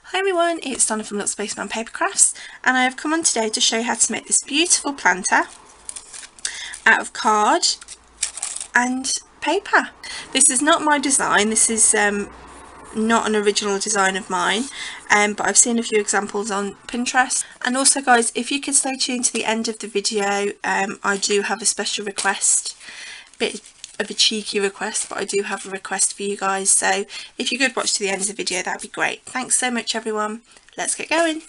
Hi everyone, it's Donna from Little Spaceman Paper Crafts, and I have come on today to show you how to make this beautiful planter out of card and paper. This is not my design, this is not an original design of mine, but I've seen a few examples on Pinterest. And also guys, if you could stay tuned to the end of the video, I do have a special request, bit of a cheeky request, but I do have a request for you guys, so if you could watch to the end of the video, that'd be great. Thanks so much everyone, let's get going.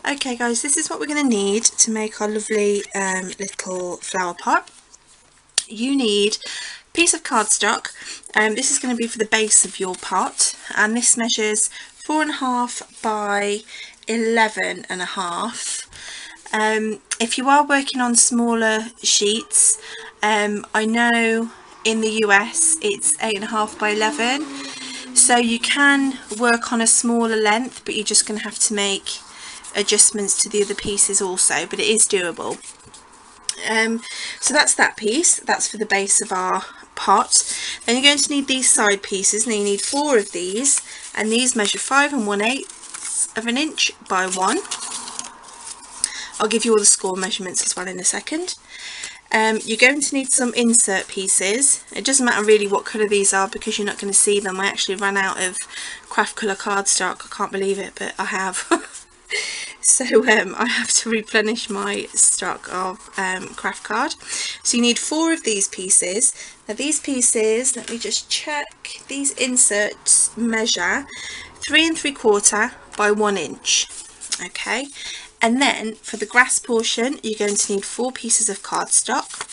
Okay guys, this is what we're going to need to make our lovely little flower pot. You need a piece of cardstock. This is going to be for the base of your pot, and this measures 4.5 by 11.5. If you are working on smaller sheets, I know in the US it's 8.5 by 11, so you can work on a smaller length, but you're just going to have to make adjustments to the other pieces also, but it is doable. So that's that piece, that's for the base of our pot. Then you're going to need these side pieces. Now you need 4 of these, and these measure 5 1/8 of an inch by 1. I'll give you all the score measurements as well in a second. You're going to need some insert pieces. It doesn't matter really what colour these are because you're not going to see them. I actually ran out of craft colour cardstock. I can't believe it, but I have. So I have to replenish my stock of craft card. So you need 4 of these pieces. Now these pieces, let me just check, these inserts measure 3 3/4 by 1 inch. Okay, and then for the grass portion you're going to need 4 pieces of cardstock,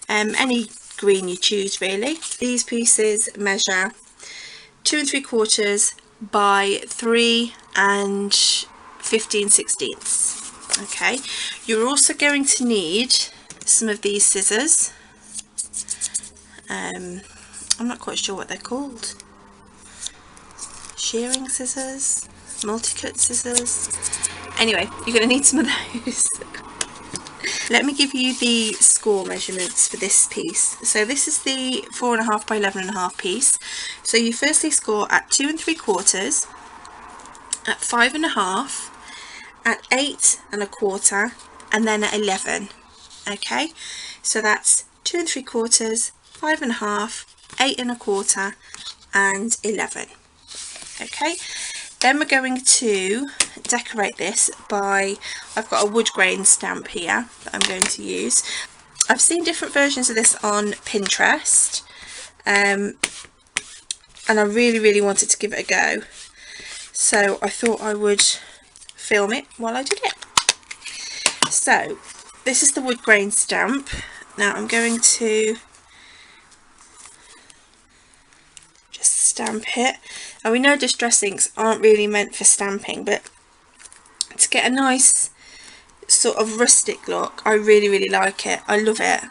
any green you choose really. These pieces measure 2 3/4 by 3 15/16. Okay, you're also going to need some of these scissors. I'm not quite sure what they're called. Shearing scissors, multi-cut scissors. Anyway, you're going to need some of those. Let me give you the score measurements for this piece. So this is the 4.5 by 11.5 piece. So you firstly score at 2 3/4, at 5.5, at 8 1/4, and then at 11. Okay, so that's 2 3/4, 5.5, 8 1/4, and 11. Okay, then we're going to decorate this by, I've got a wood grain stamp here that I'm going to use. I've seen different versions of this on Pinterest, and I really wanted to give it a go, so I thought I would film it while I did it. So this is the wood grain stamp. Now I'm going to just stamp it, and we know distress inks aren't really meant for stamping, but to get a nice sort of rustic look, I really like it. I love it.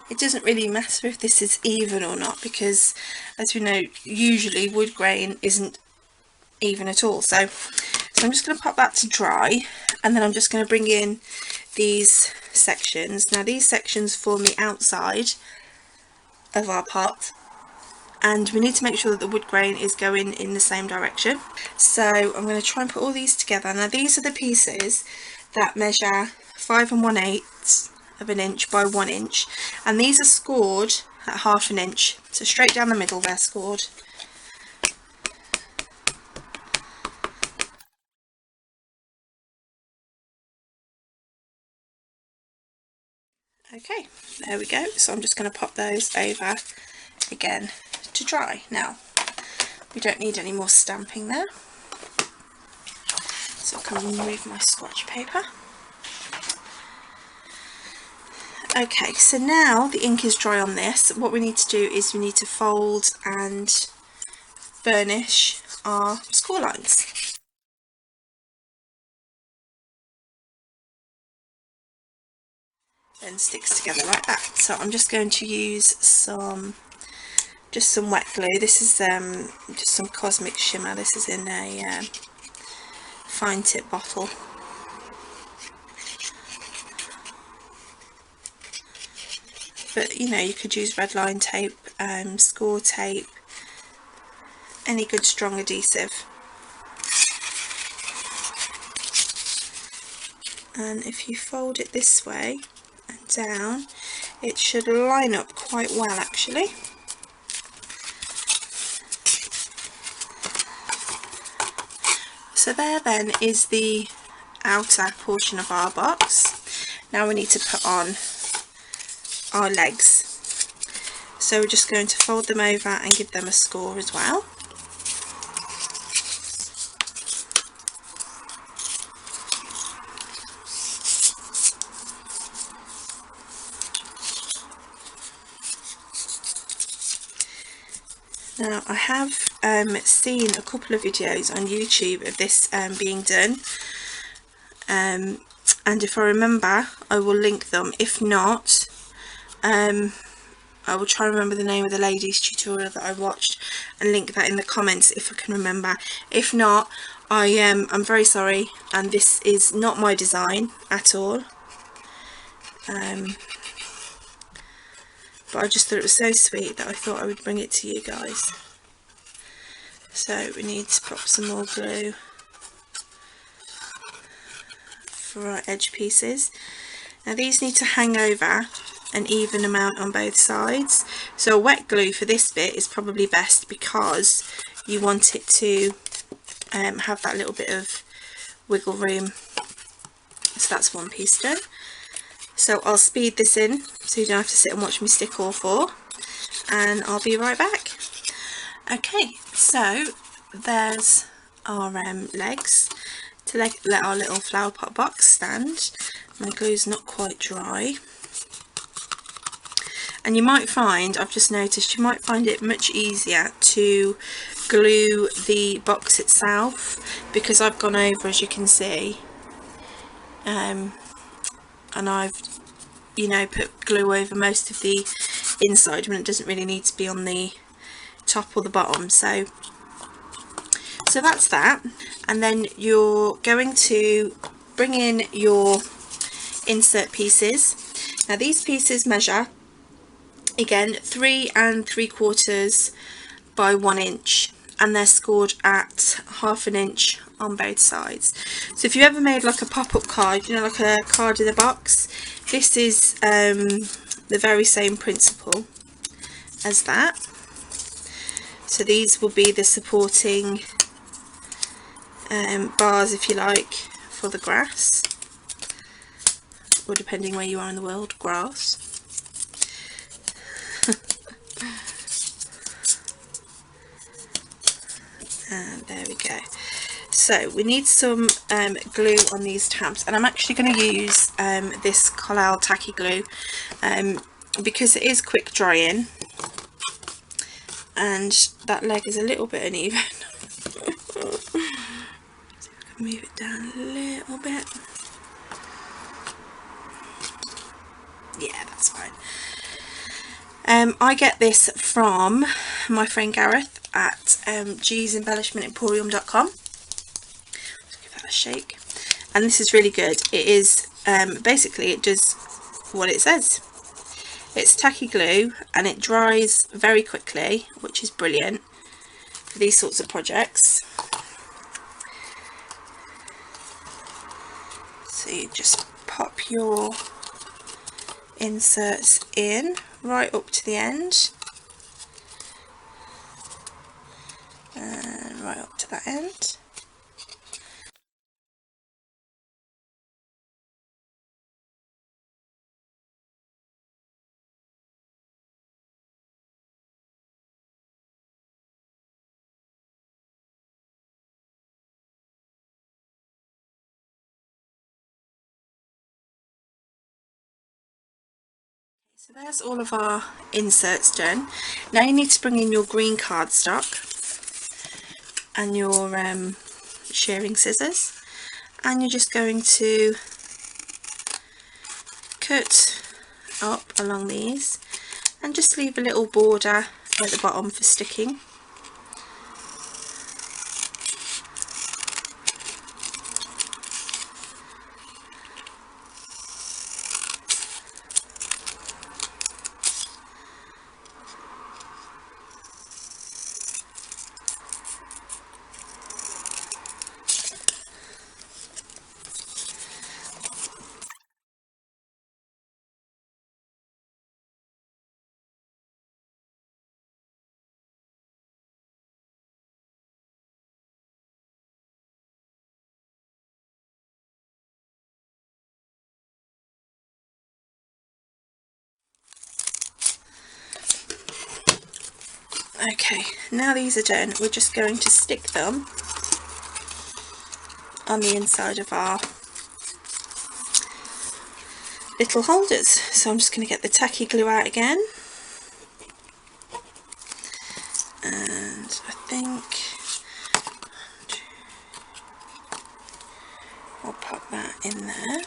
It doesn't really matter if this is even or not, because as we know, usually wood grain isn't even at all. So I'm just going to pop that to dry, and then I'm just going to bring in these sections. Now these sections form the outside of our pot, and we need to make sure that the wood grain is going in the same direction. So I'm going to try and put all these together. Now these are the pieces that measure 5 1/8 of an inch by 1 inch, and these are scored at 1/2 inch, so straight down the middle they're scored. Okay, there we go. So I'm just going to pop those over again to dry. Now we don't need any more stamping there, so I can remove my swatch paper. Okay, so now the ink is dry on this. What we need to do is we need to fold and burnish our score lines. Then sticks together like that. So I'm just going to use some wet glue. This is just some Cosmic Shimmer. This is in a fine tip bottle. But you know, you could use red line tape, score tape, any good strong adhesive. And if you fold it this way and down, it should line up quite well actually. So there then is the outer portion of our box. Now we need to put on our legs. So we're just going to fold them over and give them a score as well. Now I have seen a couple of videos on YouTube of this being done, and if I remember I will link them. If not, I will try and remember the name of the lady's tutorial that I watched and link that in the comments if I can remember. If not, I'm very sorry, and this is not my design at all. But I just thought it was so sweet that I thought I would bring it to you guys. So we need to pop some more glue for our edge pieces. Now these need to hang over an even amount on both sides, so wet glue for this bit is probably best because you want it to have that little bit of wiggle room. So that's one piece done. So I'll speed this in so you don't have to sit and watch me stick all four, and I'll be right back. Okay, so there's our legs to let our little flower pot box stand. My glue's not quite dry. And you might find, I've just noticed, you might find it much easier to glue the box itself, because I've gone over, as you can see, and I've, you know, put glue over most of the inside when it doesn't really need to be on the top or the bottom. So that's that. And then you're going to bring in your insert pieces. Now these pieces measure, again, 3 3/4 by 1 inch, and they're scored at 1/2 inch on both sides. So if you ever made like a pop-up card, you know, like a card in a box, this is the very same principle as that. So these will be the supporting bars, if you like, for the grass, or depending where you are in the world, grass. And there we go. So we need some glue on these tabs, and I'm actually going to use this Collall tacky glue because it is quick drying, and that leg is a little bit uneven. So I can move it down a little bit. Yeah, that's fine. I get this from my friend Gareth at gsembellishmentemporium.com. Let's give that a shake. And this is really good. It is basically, it does what it says. It's tacky glue and it dries very quickly, which is brilliant for these sorts of projects. So you just pop your inserts in right up to the end, and right up to that end. So there's all of our inserts done. Now you need to bring in your green cardstock and your shearing scissors, and you're just going to cut up along these and just leave a little border at the bottom for sticking. Okay, now these are done, we're just going to stick them on the inside of our little holders. So I'm just going to get the tacky glue out again, and I think I'll pop that in there.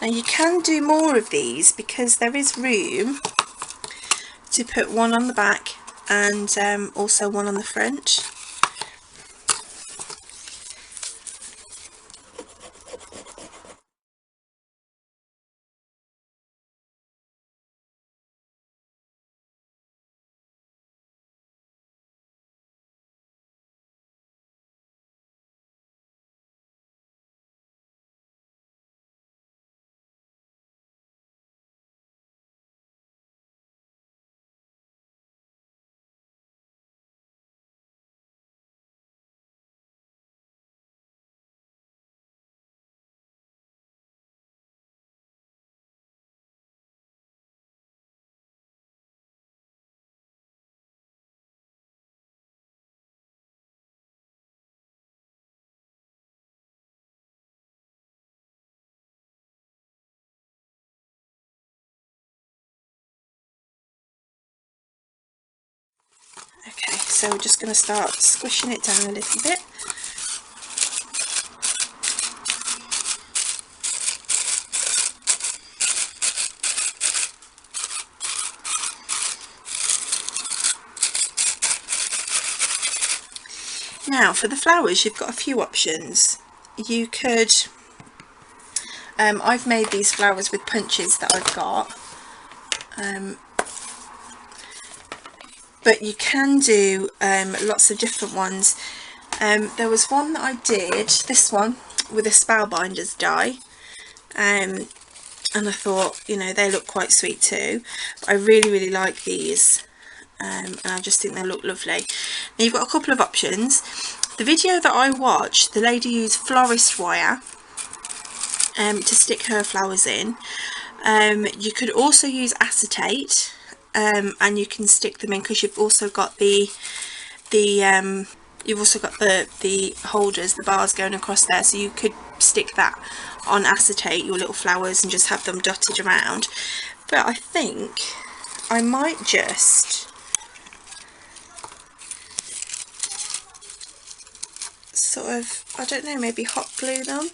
Now you can do more of these because there is room to put one on the back and also one on the front. Okay, so we're just going to start squishing it down a little bit. Now for the flowers, you've got a few options. You could, I've made these flowers with punches that I've got, but you can do lots of different ones. There was one that I did, this one, with a spellbinders die, and I thought, you know, they look quite sweet too, but I really like these, and I just think they look lovely. Now you've got a couple of options. The video that I watched, the lady used florist wire to stick her flowers in. You could also use acetate, and you can stick them in, because you've also got the holders, the bars going across there, so you could stick that on acetate, your little flowers, and just have them dotted around. But I think I might just sort of, I don't know, maybe hot glue them.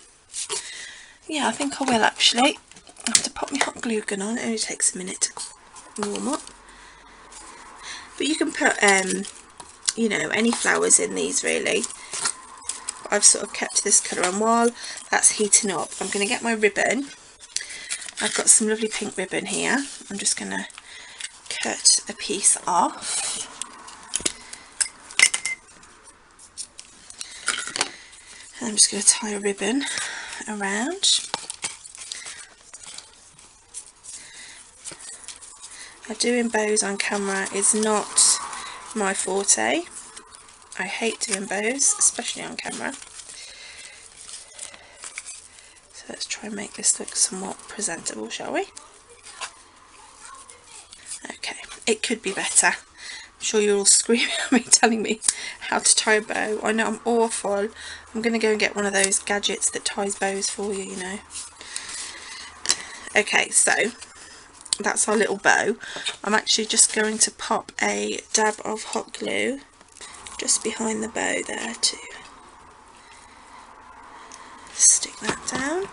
Yeah, I think I will actually. I have to pop my hot glue gun on, it only takes a minute to warm up. But you can put you know, any flowers in these really. I've sort of kept this colour on. While that's heating up, I'm going to get my ribbon. I've got some lovely pink ribbon here. I'm just going to cut a piece off. And I'm just going to tie a ribbon around. Now, doing bows on camera is not my forte. I hate doing bows, especially on camera. So let's try and make this look somewhat presentable, shall we? Okay, it could be better. I'm sure you're all screaming at me, telling me how to tie a bow. I know I'm awful. I'm going to go and get one of those gadgets that ties bows for you, you know. Okay, so that's our little bow. I'm actually just going to pop a dab of hot glue just behind the bow there to stick that down.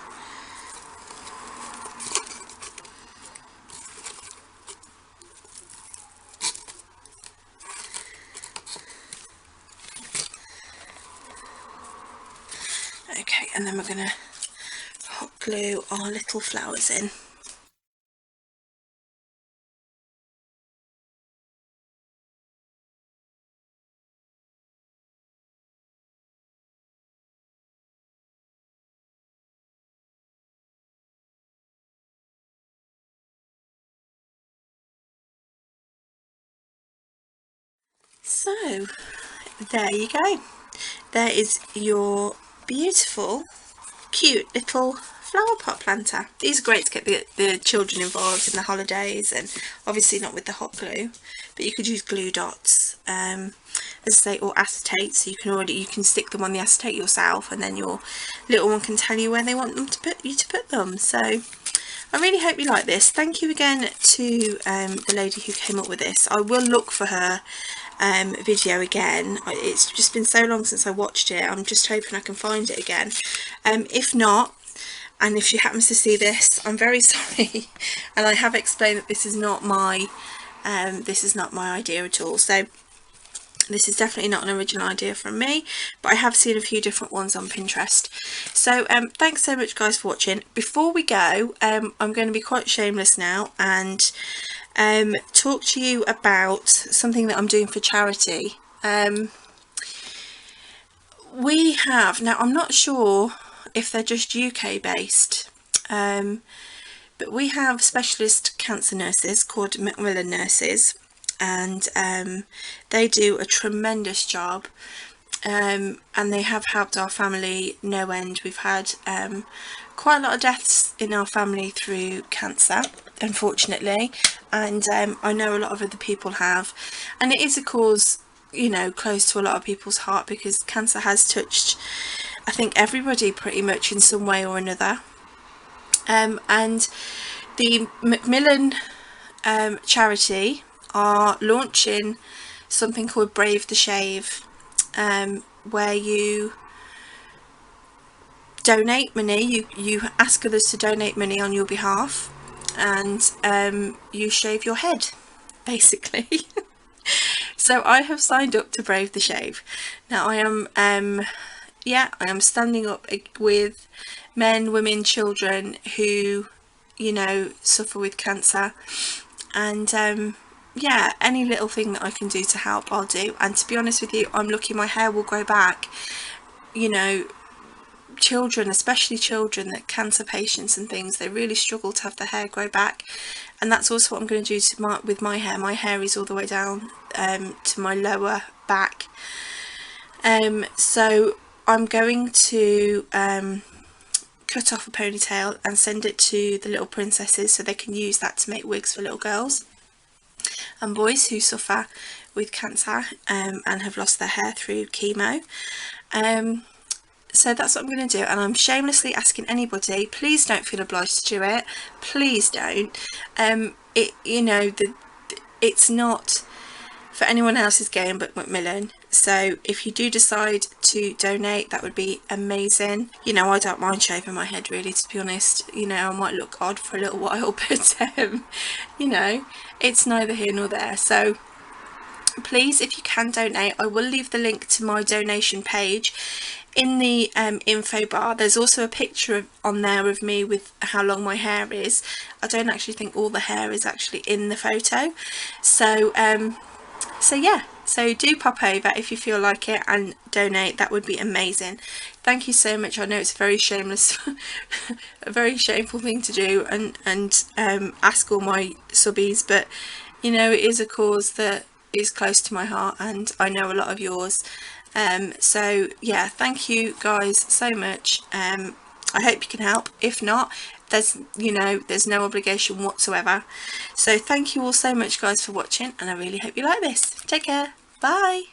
Okay, and then we're going to hot glue our little flowers in. So there you go. There is your beautiful, cute little flower pot planter. These are great to get the children involved in the holidays, and obviously not with the hot glue, but you could use glue dots, as I say, or acetate, so you can stick them on the acetate yourself, and then your little one can tell you where they want them to put them. So I really hope you like this. Thank you again to the lady who came up with this. I will look for her video again. It's just been so long since I watched it. I'm just hoping I can find it again. If not, and if she happens to see this, I'm very sorry. And I have explained that this is not my idea at all. So this is definitely not an original idea from me, but I have seen a few different ones on Pinterest. So thanks so much guys for watching. Before we go, I'm going to be quite shameless now and talk to you about something that I'm doing for charity. We have, now I'm not sure if they're just UK based, but we have specialist cancer nurses called Macmillan nurses, and they do a tremendous job, and they have helped our family no end. We've had quite a lot of deaths in our family through cancer, unfortunately, and I know a lot of other people have, and it is a cause, you know, close to a lot of people's heart, because cancer has touched, I think, everybody pretty much in some way or another. And the Macmillan charity are launching something called Brave the Shave, where you donate money, you ask others to donate money on your behalf, and you shave your head, basically. So I have signed up to Brave the Shave. Now I am I am standing up with men, women, children who, you know, suffer with cancer, and yeah, any little thing that I can do to help, I'll do. And to be honest with you, I'm lucky my hair will grow back. You know, children, especially children, that cancer patients and things, they really struggle to have their hair grow back, and that's also what I'm going to do with my hair. My hair is all the way down to my lower back, so I'm going to cut off a ponytail and send it to the little princesses so they can use that to make wigs for little girls and boys who suffer with cancer and have lost their hair through chemo. So that's what I'm going to do, and I'm shamelessly asking anybody, please don't feel obliged to do it, please don't. You know, it's not for anyone else's gain but Macmillan. So if you do decide to donate, that would be amazing. You know, I don't mind shaving my head, really, to be honest. You know, I might look odd for a little while, but you know, it's neither here nor there. So please, if you can donate, I will leave the link to my donation page in the info bar. There's also a picture on there of me with how long my hair is. I don't actually think all the hair is actually in the photo. So so yeah, so do pop over if you feel like it and donate. That would be amazing. Thank you so much. I know it's a very shameless a very shameful thing to do and ask all my subbies, but you know, it is a cause that is close to my heart, and I know a lot of yours. So yeah, thank you guys so much. I hope you can help. If not, there's, you know, there's no obligation whatsoever. So thank you all so much guys for watching, and I really hope you like this. Take care. Bye.